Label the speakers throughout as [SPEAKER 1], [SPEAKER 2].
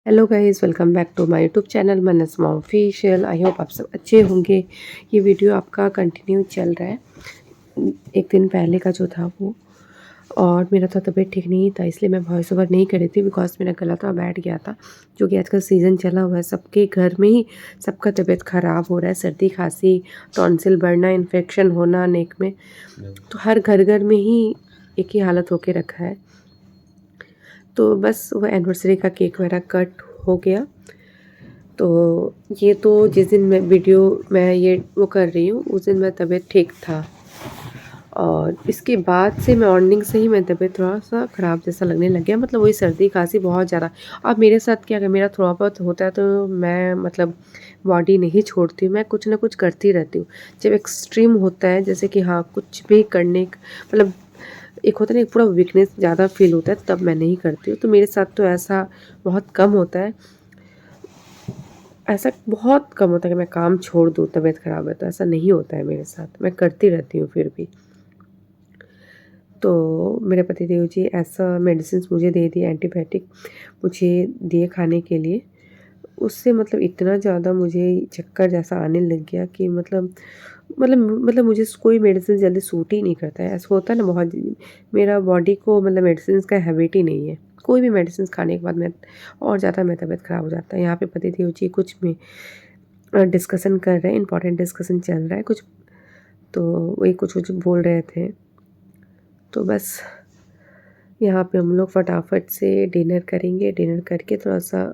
[SPEAKER 1] Hello guys, welcome back to my YouTube channel Mannat mom official. I hope आप सब अच्छे होंगे। ये वीडियो आपका कंटिन्यू चल रहा है एक दिन पहले का जो था वो। और मेरा तो तबीयत ठीक नहीं था, इसलिए मैं वॉइस ओवर नहीं कर रही थी बिकॉज मेरा गला थोड़ा बैठ गया था। जो कि आजकल सीज़न चला हुआ है, सबके घर में ही सबका तबीयत ख़राब हो रहा है। सर्दी खांसी, टॉन्सिल बढ़ना, इन्फेक्शन होना नेक में, तो हर घर घर में ही एक ही हालत होके रखा है। तो बस वो एनिवर्सरी का केक वगैरह कट हो गया। तो ये तो जिस दिन मैं ये वो कर रही हूँ उस दिन मेरा तबीयत ठीक था। और इसके बाद से मॉर्निंग से ही मेरी तबीयत थोड़ा सा ख़राब जैसा लगने लग गया, मतलब वही सर्दी खांसी बहुत ज़्यादा। अब मेरे साथ क्या, अगर मेरा थोड़ा बहुत होता है तो मैं मतलब बॉडी नहीं छोड़ती हूँ, मैं कुछ ना कुछ करती रहती हूँ। जब एक्सट्रीम होता है, जैसे कि हाँ कुछ भी करने मतलब एक होता है ना, एक पूरा वीकनेस ज़्यादा फील होता है, तब मैं नहीं करती हूँ। तो मेरे साथ तो ऐसा बहुत कम होता है, ऐसा बहुत कम होता है कि मैं काम छोड़ दूँ तबीयत ख़राब है, तो ऐसा नहीं होता है मेरे साथ, मैं करती रहती हूँ फिर भी। तो मेरे पतिदेव जी ऐसा मेडिसिन मुझे दे दिए, एंटीबायोटिक मुझे दिए खाने के लिए। उससे मतलब इतना ज़्यादा मुझे चक्कर जैसा आने लग गया कि मतलब मुझे कोई मेडिसिन जल्दी सूट ही नहीं करता है। ऐसा होता है ना बहुत, मेरा बॉडी को मतलब मेडिसिन का हैबिट ही नहीं है। कोई भी मेडिसिन खाने के बाद मैं और ज़्यादा मेरा तबीयत ख़राब हो जाता है। यहाँ पे पतिदेव जी कुछ में डिस्कशन कर रहे हैं, इंपॉर्टेंट डिस्कशन चल रहा है कुछ, तो वही कुछ कुछ बोल रहे थे। तो बस यहाँ पे हम लोग फटाफट से डिनर करेंगे, डिनर करके थोड़ा सा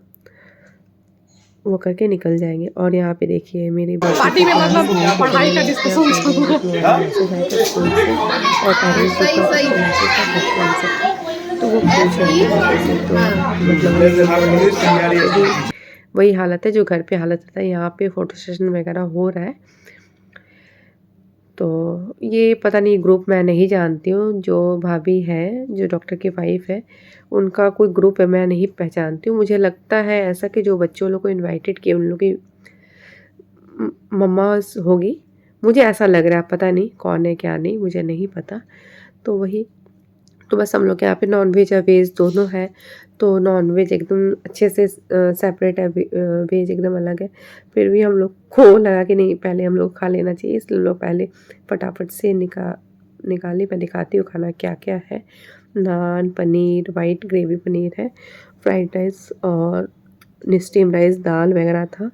[SPEAKER 1] वो करके निकल जाएंगे। और यहाँ पे देखिए मेरी
[SPEAKER 2] पार्टी में मतलब पढ़ाई का डिस्कशन चल रहा है।
[SPEAKER 1] मैसेज आया था स्कूल से, और पेरेंट्स डे का उसका मैसेज था, बच्चे सबका। तो वो पूछ रहे थे मेरे से, तो मतलब वही हम बोल रहे थे कि यहाँ पे भी वही हालत है जो घर पे हालत रहता है। यहाँ पे फोटो सेशन वगैरह हो रहा है। तो ये पता नहीं, ग्रुप मैं नहीं जानती हूँ। जो भाभी है, जो डॉक्टर की वाइफ है, उनका कोई ग्रुप है, मैं नहीं पहचानती हूँ। मुझे लगता है ऐसा कि जो बच्चों लोग को इनवाइटेड किए उन लोग की मम्मा होगी, मुझे ऐसा लग रहा है। पता नहीं कौन है क्या नहीं, मुझे नहीं पता। तो वही, तो बस हम लोग के यहाँ पे नॉन वेज और वेज दोनों है। तो नॉन वेज एकदम अच्छे से सेपरेट है, वेज एकदम अलग है। फिर भी हम लोग को लगा कि नहीं, पहले हम लोग खा लेना चाहिए, इसलिए लोग पहले फटाफट से निकाली। मैं दिखाती हूँ खाना क्या क्या है। नान, पनीर, वाइट ग्रेवी पनीर है, फ्राइड राइस और स्टीम राइस, दाल वगैरह था।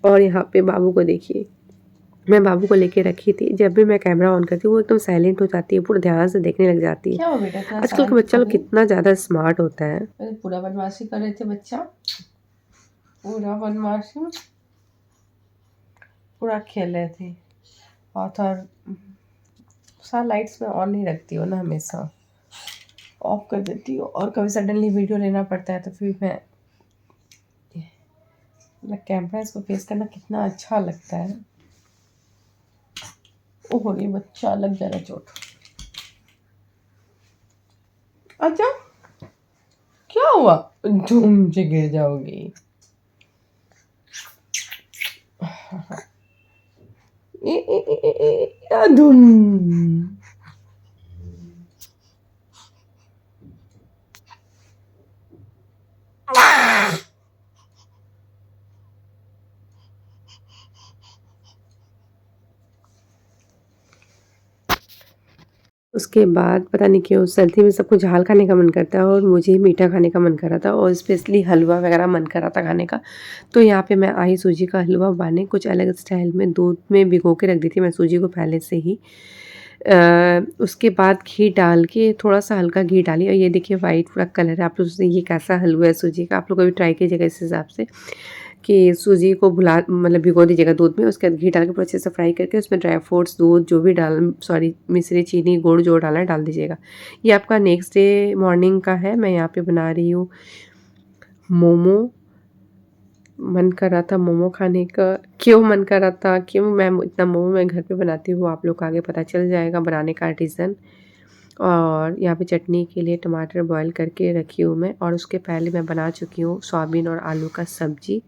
[SPEAKER 1] और यहाँ पे बाबू को देखिए, मैं बाबू को लेके रखी थी। जब भी मैं कैमरा ऑन करती हूँ वो एकदम साइलेंट हो जाती है, पूरा ध्यान से देखने लग जाती है।
[SPEAKER 2] क्या हो बेटा, इतना
[SPEAKER 1] आजकल का
[SPEAKER 2] शांत
[SPEAKER 1] बच्चा
[SPEAKER 2] हो
[SPEAKER 1] लोग
[SPEAKER 2] गई?
[SPEAKER 1] कितना ज़्यादा स्मार्ट होता है।
[SPEAKER 2] अरे पूरा बदमाशी कर रहे थे बच्चा, पूरा बदमाशी, पूरा खेल रहे थे। और थोड़ा सारा लाइट्स में ऑन नहीं रखती हो ना, हमेशा ऑफ कर देती हो। और कभी सडनली वीडियो लेना पड़ता है तो फिर मैं कैमरा इसको फेस करना कितना अच्छा लगता है। ओह ये बच्चा लग जाएगा चोट। अच्छा क्या हुआ? धूम से गिर जाओगी। धूम।
[SPEAKER 1] उसके बाद पता नहीं क्यों सर्दी में सबको झाल खाने का मन करता है, और मुझे मीठा खाने का मन कर रहा था, और स्पेशली हलवा वगैरह मन कर रहा था खाने का। तो यहाँ पे मैं आई सूजी का हलवा बनाने, कुछ अलग स्टाइल में। दूध में भिगो के रख दी थी मैं सूजी को पहले से ही। उसके बाद घी डाल के, थोड़ा सा हल्का घी डाली, और ये देखिए वाइट पूरा कलर है। आप लोग सोचते हैं ये कैसा हलवा है सूजी का, आप लोग कभी ट्राई कीजिएगा इस हिसाब से कि सूजी को मतलब भिगो दीजिएगा दूध में। उसके बाद घी डाल के पूरा अच्छे से फ्राई करके उसमें ड्राई फ्रूट्स, दूध जो भी मिश्री, चीनी, गुड़ जो डालना है डाल दीजिएगा। ये आपका नेक्स्ट डे मॉर्निंग का है। मैं यहाँ पे बना रही हूँ मोमो। मन कर रहा था मोमो खाने का। क्यों मन कर रहा था, क्यों मैं इतना मोमो मैं घर पे बनाती हूँ, आप लोग को आगे पता चल जाएगा बनाने का रीज़न। और यहाँ पे चटनी के लिए टमाटर बॉईल करके रखी हूँ मैं, और उसके पहले मैं बना चुकी हूँ सोयाबीन और आलू का सब्जी।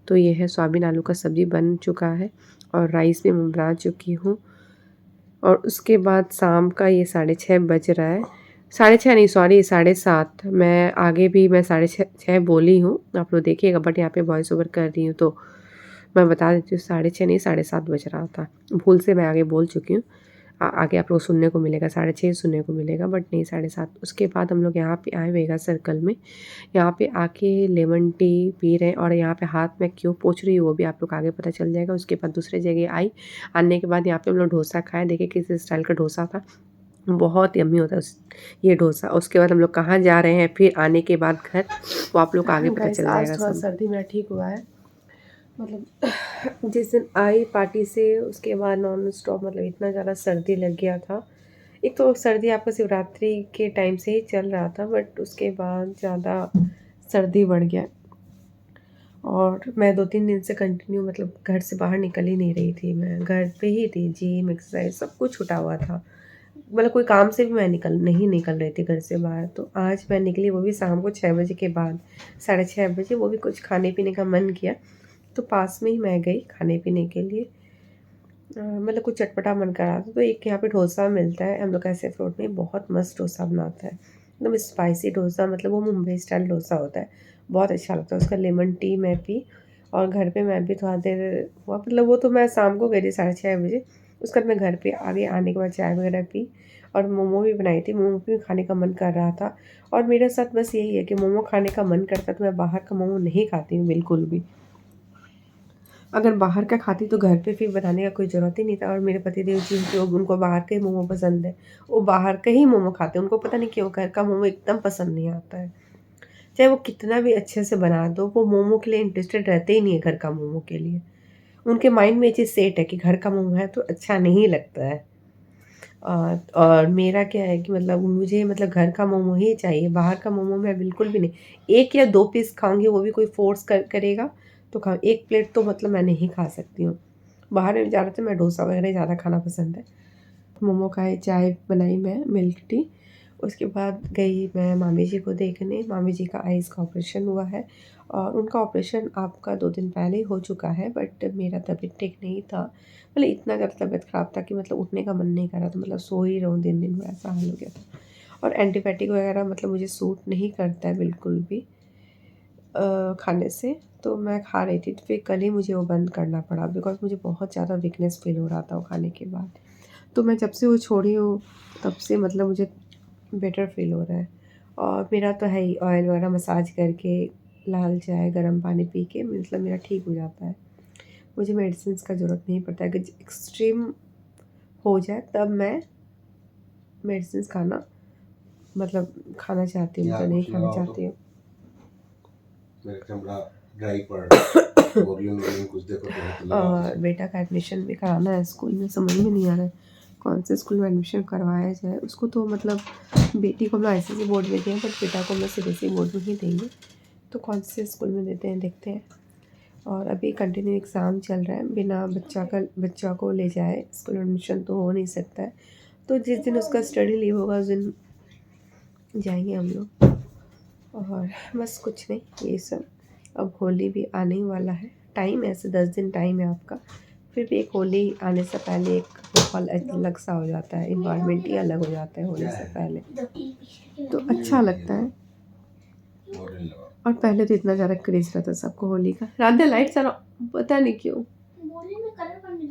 [SPEAKER 1] तो ये है सोयाबीन आलू का सब्जी बन चुका है, और राइस भी मैं बना चुकी हूँ। और उसके बाद शाम का ये 6:30 बज रहा है, 6:30 नहीं, सॉरी 7:30। मैं आगे भी मैं 6:30 बोली हूँ, आप लोग देखिएगा, बट यहाँ पे वॉइस ओवर कर रही हूँ तो मैं बता देती हूँ 6:30 नहीं 7:30 बज रहा था। भूल से मैं आगे बोल चुकी हूँ। आगे आप लोग सुनने को मिलेगा 6:30 सुनने को मिलेगा, बट नहीं 7:30। उसके बाद हम लोग यहाँ पे आए वेगा सर्कल में। यहाँ पे आके लेमन टी पी रहे हैं और यहाँ पे हाथ में क्यों पोंछ रही हूँ वो भी आप लोग को आगे पता चल जाएगा। उसके बाद दूसरे जगह आई, आने के बाद यहाँ पे हम लोग डोसा खाए। देखिए किस स्टाइल का डोसा था, बहुत यम्मी होता है ये डोसा। उसके बाद हम लोग कहाँ जा रहे हैं फिर आने के बाद घर, वो आप लोग को आगे पता
[SPEAKER 2] गाइस
[SPEAKER 1] चल
[SPEAKER 2] आज
[SPEAKER 1] जाएगा
[SPEAKER 2] थोड़ा
[SPEAKER 1] सब।
[SPEAKER 2] सर्दी मेरा ठीक हुआ है, मतलब जिस दिन आई पार्टी से उसके बाद नॉन स्टॉप मतलब इतना ज़्यादा सर्दी लग गया था। एक तो सर्दी आपका शिवरात्रि के टाइम से ही चल रहा था, बट उसके बाद ज़्यादा सर्दी बढ़ गया और मैं 2-3 दिन से कंटिन्यू मतलब घर से बाहर निकल ही नहीं रही थी। मैं घर पे ही थी, जिम एक्सरसाइज सब कुछ छूटा हुआ था। मतलब कोई काम से भी मैं नहीं निकल रही थी घर से बाहर। तो आज मैं निकली, वो भी शाम को 6 बजे के बाद, 6:30 बजे। वो भी कुछ खाने पीने का मन किया तो पास में ही मैं गई खाने पीने के लिए। मतलब कुछ चटपटा मन कर रहा था तो एक यहाँ पे डोसा मिलता है, हम लोग ऐसे फ्रूट में बहुत मस्त डोसा बनाता है, एकदम स्पाइसी डोसा। मतलब वो मुंबई स्टाइल डोसा होता है, बहुत अच्छा लगता है। उसका लेमन टी मैं पी और घर पे मैं भी थोड़ा देर हुआ, मतलब वो तो मैं शाम को गई थी 6:30 बजे। उसके बाद मैं घर पे आगे आने के बाद चाय वगैरह पी और मोमो भी बनाई थी। मोमो भी खाने का मन कर रहा था और मेरे साथ बस यही है कि मोमो खाने का मन करता तो मैं बाहर का मोमो नहीं खाती हूँ बिल्कुल भी। अगर बाहर का खाती तो घर पे फिर बनाने का कोई ज़रूरत ही नहीं था। और मेरे पतिदेव जी जो उनको बाहर के ही मोमो पसंद है, वो बाहर का ही मोमो खाते हैं। उनको पता नहीं क्यों घर का मोमो एकदम पसंद नहीं आता है। चाहे वो कितना भी अच्छे से बना दो, वो मोमो के लिए इंटरेस्टेड रहते ही नहीं है घर का मोमो के लिए। उनके माइंड में ये चीज़ सेट है कि घर का मोमो है तो अच्छा नहीं लगता है। और मेरा क्या है कि मतलब मुझे मतलब घर का मोमो ही चाहिए, बाहर का मोमो मैं बिल्कुल भी नहीं। 1 या 2 पीस खाऊँगी, वो भी कोई फ़ोर्स करेगा तो खाऊँ, 1 प्लेट तो मतलब मैं नहीं खा सकती हूँ। बाहर में ज़्यादातर मैं डोसा वगैरह ज़्यादा खाना पसंद है। मोमो खाए, चाय बनाई मैं, मिल्क टी। उसके बाद गई मैं मामी जी को देखने। मामी जी का आइज़ का ऑपरेशन हुआ है और उनका ऑपरेशन आपका 2 दिन पहले ही हो चुका है, बट मेरा तबीयत ठीक नहीं था। मतलब इतना ज़्यादा तबीयत ख़राब था कि मतलब उठने का मन नहीं कर रहा था, मतलब सो ही रहूँ दिन-दिन भर, ऐसा हाल हो गया था। और एंटीबायोटिक वगैरह मतलब मुझे सूट नहीं करता है बिल्कुल भी खाने से। तो मैं खा रही थी, तो फिर कल ही मुझे वो बंद करना पड़ा बिकॉज़ मुझे बहुत ज़्यादा वीकनेस फ़ील हो रहा था वो खाने के बाद। तो मैं जब से वो छोड़ी हूँ तब से मतलब मुझे बेटर फ़ील हो रहा है। और मेरा तो है ही, ऑयल वगैरह मसाज करके, लाल चाय, गर्म पानी पी के मतलब मेरा ठीक हो जाता है। मुझे मेडिसिन्स का ज़रूरत नहीं पड़ता है। अगर एक्सट्रीम हो जाए तब मैं मेडिसिन्स खाना मतलब खाना चाहती हूँ, तो नहीं खाना चाहती हूँ। मेरा चमड़ा ड्राई पड़ वॉल्यूम वॉल्यूम कुछ देखो तो और बेटा का एडमिशन भी कराना है स्कूल में, समझ में नहीं आ रहा है कौन से स्कूल में एडमिशन करवाया जाए। उसको तो मतलब बेटी को हम लोग आईसीएसई बोर्ड में दिए, बट बेटा को हम लोग सीबीएसई बोर्ड में ही देंगे। तो कौन से स्कूल में देते हैं देखते हैं। और अभी कंटिन्यू एग्ज़ाम चल रहा है, बिना बच्चा को ले जाए स्कूल एडमिशन तो हो नहीं सकता है। तो जिस दिन उसका स्टडी लीव होगा उस दिन जाएंगे हम लोग। और बस कुछ नहीं ये सब। अब होली भी आने ही वाला है, टाइम है ऐसे 10 दिन टाइम है आपका। फिर भी एक होली आने से पहले एक माहौल अलग सा हो जाता है, इन्वायरमेंट ही अलग हो जाता है होली से पहले, तो अच्छा लगता है। और पहले तो इतना ज़्यादा क्रेज रहता सबको होली का। रात लाइट सारा पता नहीं क्यों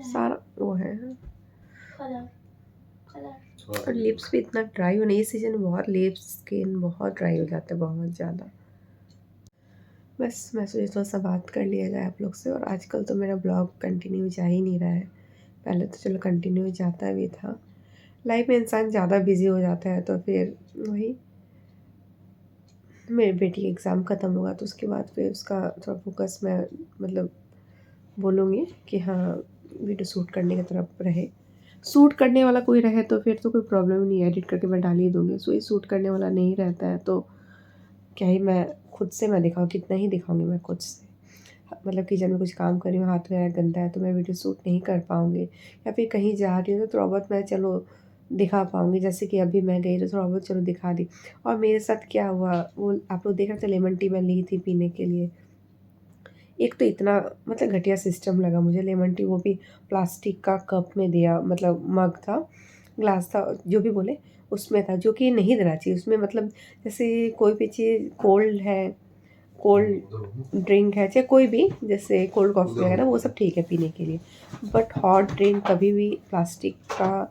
[SPEAKER 2] सारा वो है। और लिप्स भी इतना ड्राई होने, ये सीजन बहुत लिप्स स्किन बहुत ड्राई हो जाता है बहुत ज़्यादा। बस मैं सोची थोड़ा सा बात कर लिया जाए आप लोग से। और आजकल तो मेरा ब्लॉग कंटिन्यू जा ही नहीं रहा है, पहले तो चलो कंटिन्यू जाता भी था। लाइफ में इंसान ज़्यादा बिजी हो जाता है तो फिर वही मेरी बेटी का एग्ज़ाम ख़त्म होगा तो उसके बाद फिर उसका थोड़ा फोकस मैं मतलब बोलूँगी कि हाँ वीडियो शूट करने की तरफ रहे। शूट करने वाला कोई रहे तो फिर तो कोई प्रॉब्लम ही नहीं है, एडिट करके मैं डाल ही दूँगी। सो ये शूट करने वाला नहीं रहता है तो क्या ही मैं खुद से मैं दिखाऊँ, कितना ही दिखाऊँगी मैं खुद से। मतलब किचन में कुछ काम कर रही हूँ, हाथ वगैरह गंदा है तो मैं वीडियो शूट नहीं कर पाऊँगी। या फिर कहीं जा रही हूँ तो थोड़ा बहुत मैं चलो दिखा पाऊँगी, जैसे कि अभी मैं गई तो थोड़ा बहुत चलो दिखा दी। और मेरे साथ क्या हुआ वो आप लोग देख रहे थे, लेमन टी मैं ली थी पीने के लिए। एक तो इतना मतलब घटिया सिस्टम लगा मुझे, लेमन टी वो भी प्लास्टिक का कप में दिया, मतलब मग था, ग्लास था, जो भी बोले। उसमें था, जो कि नहीं देना चाहिए उसमें। मतलब जैसे कोई भी चीज़ कोल्ड है, कोल्ड ड्रिंक है, चाहे कोई भी, जैसे कोल्ड कॉफ़ी वगैरह, वो सब ठीक है पीने के लिए, बट हॉट ड्रिंक कभी भी प्लास्टिक का,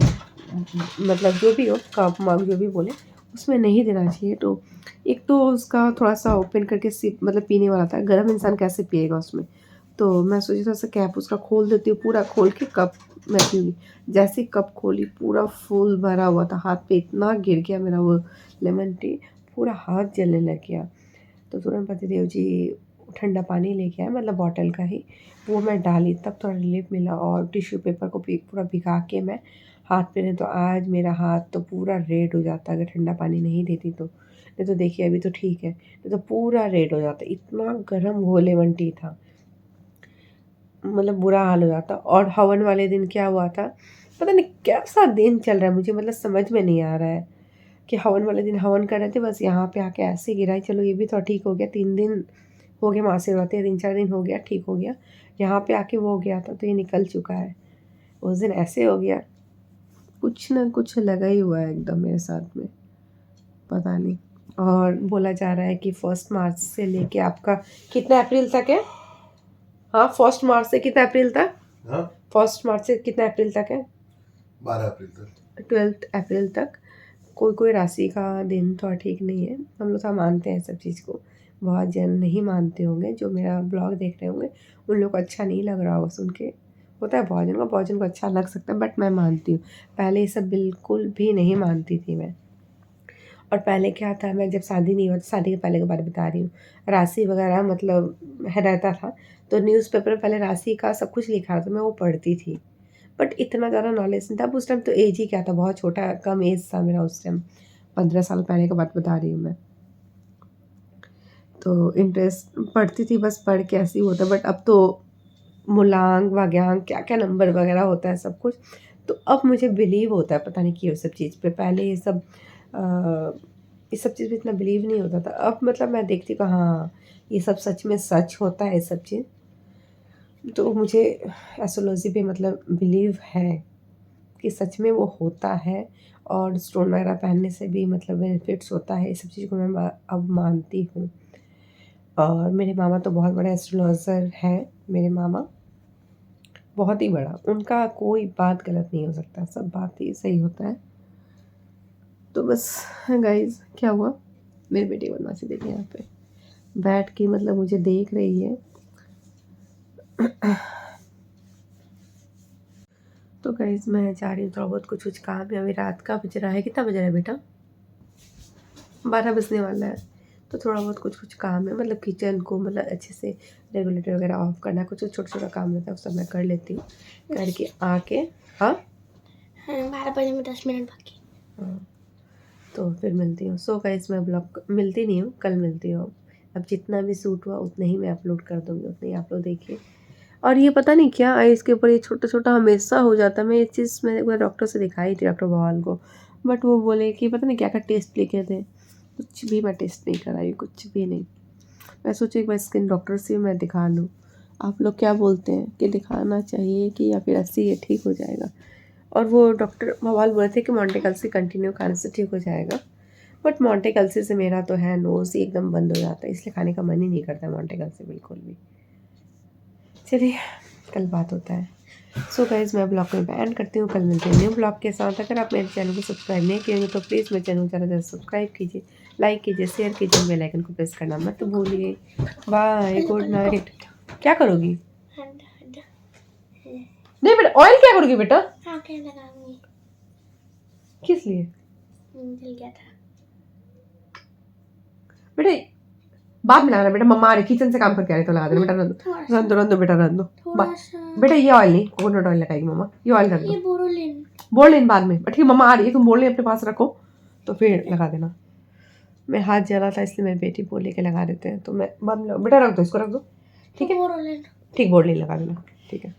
[SPEAKER 2] मतलब जो भी हो, कप मग जो भी बोले, उसमें नहीं देना चाहिए। तो एक तो उसका थोड़ा सा ओपन करके सिप मतलब पीने वाला था, गर्म इंसान कैसे पिएगा उसमें। तो मैं सोची थोड़ा सा कैप उसका खोल देती हूँ, पूरा खोल के कप मैं पीऊँगी। जैसे ही कप खोली पूरा फुल भरा हुआ था, हाथ पे इतना गिर गया मेरा वो लेमन टी, पूरा हाथ जलने लग गया। तो तुरंत पतिदेव जी ठंडा पानी लेके आए, मतलब बॉटल का ही, वो मैं डाली, तब थोड़ा रिलीफ मिला। और टिश्यू पेपर को पूरा भिगा के मैं हाथ पे, नहीं तो आज मेरा हाथ तो पूरा रेड हो जाता अगर ठंडा पानी नहीं देती तो। नहीं तो देखिए अभी तो ठीक है, नहीं तो पूरा रेड हो जाता, इतना गर्म वो लेमन टी था, मतलब बुरा हाल हो जाता। और हवन वाले दिन क्या हुआ था, पता नहीं कैसा दिन चल रहा है, मुझे मतलब समझ में नहीं आ रहा है कि हवन वाले दिन हवन कर रहे थे, बस यहाँ पे आके ऐसे गिरा। चलो ये भी तो ठीक हो गया, 3 दिन हो गए माँ से रहते, 3-4 दिन हो गया, ठीक हो गया। यहाँ पे आके वो हो गया था, तो ये निकल चुका है। उस दिन ऐसे हो गया, कुछ ना कुछ लगा ही हुआ है एकदम मेरे साथ में, पता नहीं। और बोला जा रहा है कि 1 मार्च से लेके आपका कितना अप्रैल तक है? हाँ, 1 मार्च से कितना अप्रैल तक? हाँ, 1 मार्च से कितना अप्रैल तक है? 12 अप्रैल तक, 12 अप्रैल तक। कोई राशि का दिन थोड़ा ठीक नहीं है। हम लोग सब मानते हैं सब चीज़ को, बहुत जन नहीं मानते होंगे, जो मेरा ब्लॉग देख रहे होंगे उन लोग को अच्छा नहीं लग रहा होगा सुन के। होता है बहुत जन को अच्छा लग सकता है, बट मैं मानती हूँ। पहले ये सब बिल्कुल भी नहीं मानती थी मैं। और पहले क्या था, मैं जब शादी नहीं हुआ, तो शादी के पहले के बारे बता रही हूँ, राशि वगैरह मतलब रहता था, तो न्यूज़पेपर में पहले राशि का सब कुछ लिखा था, मैं वो पढ़ती थी। बट इतना ज़्यादा नॉलेज नहीं था उस टाइम, तो एज ही क्या था, बहुत छोटा कम एज था मेरा उस टाइम, 15 साल पहले की बात बता रही हूँ मैं। तो इंटरेस्ट पढ़ती थी, बस पढ़ के ऐसे ही होता। बट अब तो मूलांक वाग्यांक क्या क्या नंबर वगैरह होता है सब कुछ, तो अब मुझे बिलीव होता है, पता नहीं क्यों सब चीज़ पे। पहले ये सब चीज़ पे इतना बिलीव नहीं होता था, अब मतलब मैं देखती हूँ हाँ ये सब सच में सच होता है ये सब चीज़। तो मुझे एस्ट्रोलॉजी पे मतलब बिलीव है कि सच में वो होता है, और स्टोन वगैरह पहनने से भी मतलब बेनिफिट्स होता है, ये सब चीज़ को मैं अब मानती हूँ। और मेरे मामा तो बहुत बड़े एस्ट्रोलॉजर हैं, मेरे मामा बहुत ही बड़ा, उनका कोई बात गलत नहीं हो सकता, सब बात ही सही होता है। तो बस गाइज क्या हुआ, मेरी बेटी बदमाशी देखिए यहाँ पे बैठ के मतलब मुझे देख रही है। तो गाइज मैं जा रही हूँ, थोड़ा बहुत कुछ काम है, अभी रात का बज रहा है, कितना बज रहा है बेटा? 12 बजने वाला है। तो थोड़ा बहुत कुछ काम है, मतलब किचन को मतलब अच्छे से रेगुलेटर वगैरह ऑफ करना, कुछ छोटा काम रहता है, वो सब मैं कर लेती हूँ। करके आके हाँ 12 बजे में 10 मिनट बाकी। हाँ, तो फिर मिलती हूँ। सो गाइस मैं ब्लॉग मिलती नहीं हूँ, कल मिलती हूँ। अब जितना भी शूट हुआ उतना ही मैं अपलोड कर दूँगी, उतना ही आप लोग देखिए। और ये पता नहीं क्या है इसके ऊपर, ये छोटा-छोटा हमेशा हो जाता है। मैं ये चीज़ मैंने एक बार डॉक्टर से दिखाई थी, डॉक्टर भवाल को, बट वो बोले कि पता नहीं क्या-क्या टेस्ट लिखे थे। कुछ भी मैं टेस्ट नहीं कराई, कुछ भी नहीं। मैं सोची एक बार स्किन डॉक्टर से मैं दिखा लूँ। आप लोग क्या बोलते हैं कि दिखाना चाहिए कि या फिर ऐसे ही ये ठीक हो जाएगा? और वो डॉक्टर भवाल बोले थे कि मॉन्टेकल्सी कंटिन्यू खाने से ठीक हो जाएगा। बट मॉन्टेकल्सी से मेरा तो है नोज़ ही एकदम बंद हो जाता है, इसलिए खाने का मन ही नहीं करता है मॉन्टेकल्सी बिल्कुल भी। चलिए कल बात होता है। सो गाइज़ मैं ब्लॉग में एंड करती हूँ, कल मिलते हैं न्यू ब्लॉग के साथ। अगर आप मेरे चैनल को सब्सक्राइब नहीं किए तो प्लीज़ मेरे चैनल को ज़्यादा से सब्सक्राइब कीजिए, लाइक कीजिए, शेयर कीजिए, बेल आइकन को प्रेस करना मत भूलिए। Bye, good night. क्या करोगी? नहीं बेटा, ऑयल क्या करोगी बेटा?
[SPEAKER 3] हाँ क्या लगाऊंगी,
[SPEAKER 2] किस लिए
[SPEAKER 3] जल गया था
[SPEAKER 2] बेटा? बाद में लगाना बेटा, मम्मा आ रही, किचन से काम करके आ रही तो लगा देना बेटा। रन दो बेटा, रन दो बेटा। ये ऑयल नहीं, कोकोनट ऑयल लगाएगी मम्मा, ये ऑयल रख दो। बोरलिन बाद में, ठीक है मम्मा आ रही है, तुम बोरलिन अपने पास रखो तो फिर लगा देना। मेरा हाथ जला था इसलिए मेरी बेटी बोले के लगा देते हैं, तो मैं बाद में बेटा रख दो, इसको रख दो, ठीक है? ठीक, बोरलिन लगा देना, ठीक है।